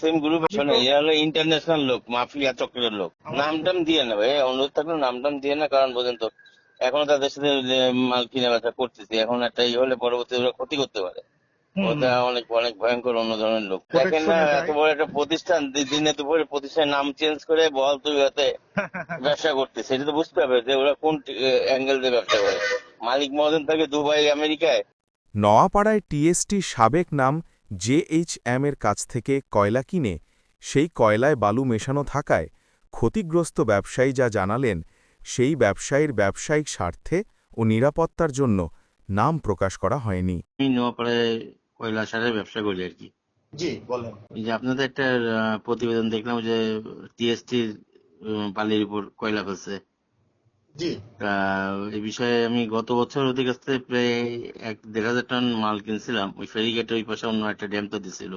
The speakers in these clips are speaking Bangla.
সেম গ্রুপ শোনে, এরা হলো ইন্টারন্যাশনাল লোক, মাফিয়া চক্রের লোক। নামটাম দিয়ে না ভাই, অনুরোধ থাকলে নামটাম দিয়ে না, কারণ বোঝেন তো এখনো তাদের সাথে মাল কিনে বেচা করতেছি, এখন একটা ই হলে পরবর্তী ক্ষতি করতে পারে। ওটা অনেক অনেক ভয়ঙ্কর অন্য ধরনের লোক। দেখেন না, এত বড় একটা প্রতিষ্ঠান দিনে দুপুরে প্রতিষ্ঠানের নাম চেঞ্জ করে বল তুই হতে ব্যবসা করতেছে, এটা তো বুঝতে হবে যে ওরা কোন অ্যাঙ্গেল দিয়ে ব্যবসা করে। মালিক মহাজন থাকে দুবাই, আমেরিকায়। নওয়াপাড়ায় টিএসটির সাবেক নাম জেএইচএম এর কাছ থেকে কয়লা কিনে সেই কয়লায় বালু মেশানো থাকায় ক্ষতিগ্রস্ত ব্যবসায়ী যা জানালেন, সেই ব্যবসায়ীর ব্যবসায়িক স্বার্থে ও নিরাপত্তার জন্য নাম প্রকাশ করা হয়নি। আমি নোয়াপাড়ায় কয়লা সারের ব্যবসা করি আর কি। জি বলেন। এই যে আপনাদের একটা প্রতিবেদন দেখলাম যে টিএসটির বালির উপর কয়লা ফেলছে। জি তা এই বিষয়ে আমি গত বছর ওদের কাছ থেকে প্রায় 1,500 টন মাল কিনছিলাম। ওই ফেরিঘাটের ওই পাশে অন্য একটা ড্যাম তো দিছিল।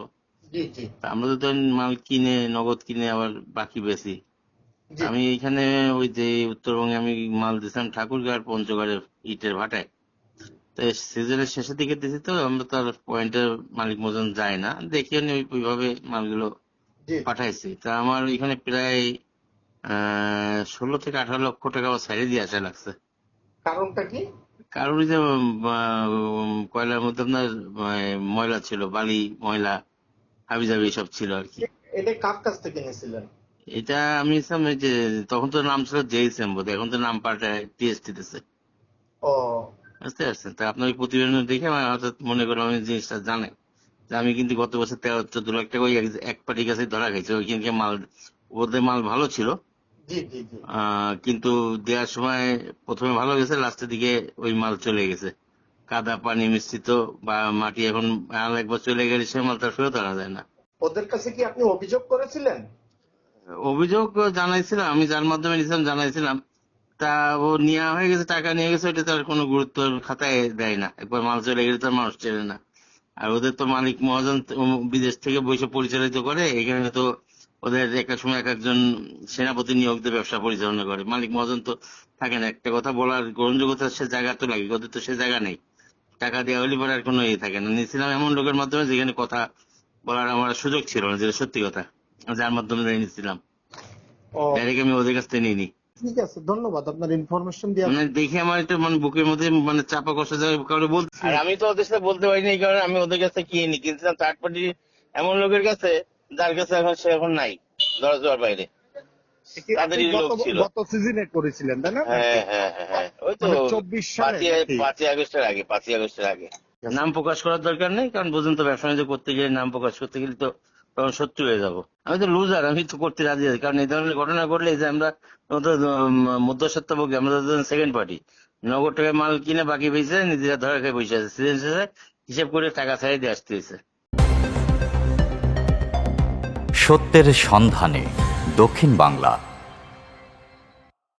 জি জি তা আমরা তো তখন মাল কিনে নগদ কিনে আবার বাকি বেশি। জি আমি এখানে ওই যে উত্তরবঙ্গে আমি মাল দিছিলাম ঠাকুরগাঁও আর পঞ্চগড়ের ইটের ভাটায়। তো সিজনের শেষের দিকে দিছি, তো আমরা তো আর পয়েন্টের মালিক মতন যায় না, দেখি ওইভাবে মালগুলো জি পাঠাইছি। তা আমার এখানে প্রায় 16 থেকে 18 লক্ষ টাকা আমার সাইডে দিয়ে আসা লাগছে। কারণটা কি? কারণ ওই যে কয়লার মধ্যে আপনার ময়লা ছিল, বালি ময়লা হাবিজাবি সব ছিল আর কি। এটা কার কাছ থেকে নিয়েছিলেন? এটা আমি নিছিলাম ওই যে, তখন তো নাম ছিল জেইসএম বোধ, এখন তো নাম পাল্টায় টিএসটি দিতেছে। ও বুঝতে পারছেন? তা আপনার ওই প্রতিবেদন দেখে আমার হঠাৎ মনে করলাম আমি জিনিসটা জানে যে আমি কিন্তু গত বছর 13-14 লাখ টাকা ওই এক পার্টির কাছে ধরা খাইছি। ওইখানকে মাল, ওদের মাল ভালো ছিল, জি জি জি কিন্তু দেওয়ার সময় প্রথমে ভালো গেছে, লাস্টের দিকে ওই মাল চলে গেছে কাদা পানি মিশ্রিত, বা মাটি। এখন মাল একবার চলে গেলে সে মাল তার ফেরত আনা যায় না। ওদের কাছে কি আপনি অভিযোগ করেছিলেন? অভিযোগ জানাইছিলাম, আমি যার মাধ্যমে নিয়েছিলাম জানাইছিলাম। তা ও নেওয়া হয়ে গেছে, টাকা নিয়ে গেছে, ওইটা তার কোনো গুরুত্ব খাতায় দেয় না। একবার মাল চলে গেলে তার মানুষ চেনে না। আর ওদের তো মালিক মহাজন বিদেশ থেকে বসে পরিচালিত করে, এখানে তো ওদের একটা সময় এক একজন সেনাপতি নিয়োগ দিয়ে ব্যবসা পরিচালনা করে। মালিক মহাজন তো থাকে না, একটা কথা বলার গ্রহণযোগ্যতা সে জায়গা তো লাগে, ওদের তো সে জায়গা নেই। টাকা দেওয়া হলে পরে আর কোনো ইয়ে থাকে না। নিয়েছিলাম এমন লোকের মাধ্যমে যেখানে কথা বলার আমার সুযোগ ছিল না, যেটা সত্যি কথা, যার মাধ্যমে নিয়েছিলাম। ও ডাইরেক্ট আমি ওদের কাছ থেকে নিইনি। ঠিক আছে, ধন্যবাদ আপনার ইনফরমেশন দিয়ে। মানে দেখে আমার একটু মানে বুকের মধ্যে মানে চাপা কষ্ট যায় কারণে বলতে, আর আমি তো ওদের সাথে বলতে পারিনি, এই কারণে আমি ওদের কাছে কিনে কিনছিলাম থার্ড পার্টি এমন লোকের কাছে, যার কাছে এখন সে এখন নাই, ধরা যাওয়ার বাইরে। তাদেরই লোক ছিল। গত সিজনে করেছিলেন তাই না? হ্যাঁ হ্যাঁ হ্যাঁ, ওই তো 24 সালে 5ই আগস্টের আগে, 5ই আগস্টের আগে। নাম প্রকাশ করার দরকার নেই, কারণ বুঝুন তো ব্যবসা বাণিজ্য করতে গেলে নাম প্রকাশ করতে গেলে তো তখন শত্রু হয়ে যাবো। আমি তো লুজার, আমি তো করতে রাজি আছি, কারণ এই ধরনের ঘটনা ঘটলে যে আমরা মধ্যস্বত্বভোগী, আমরা সেকেন্ড পার্টি। নগদ টাকায় মাল কিনে বাকি পেয়েছে, নিজেরা ধরা খেয়ে বসে আছে, সিজন শেষে হিসেব করে টাকা ছাড়িয়ে দিয়ে আসতে হয়েছে। সত্যের সন্ধানে দক্ষিণ বাংলা।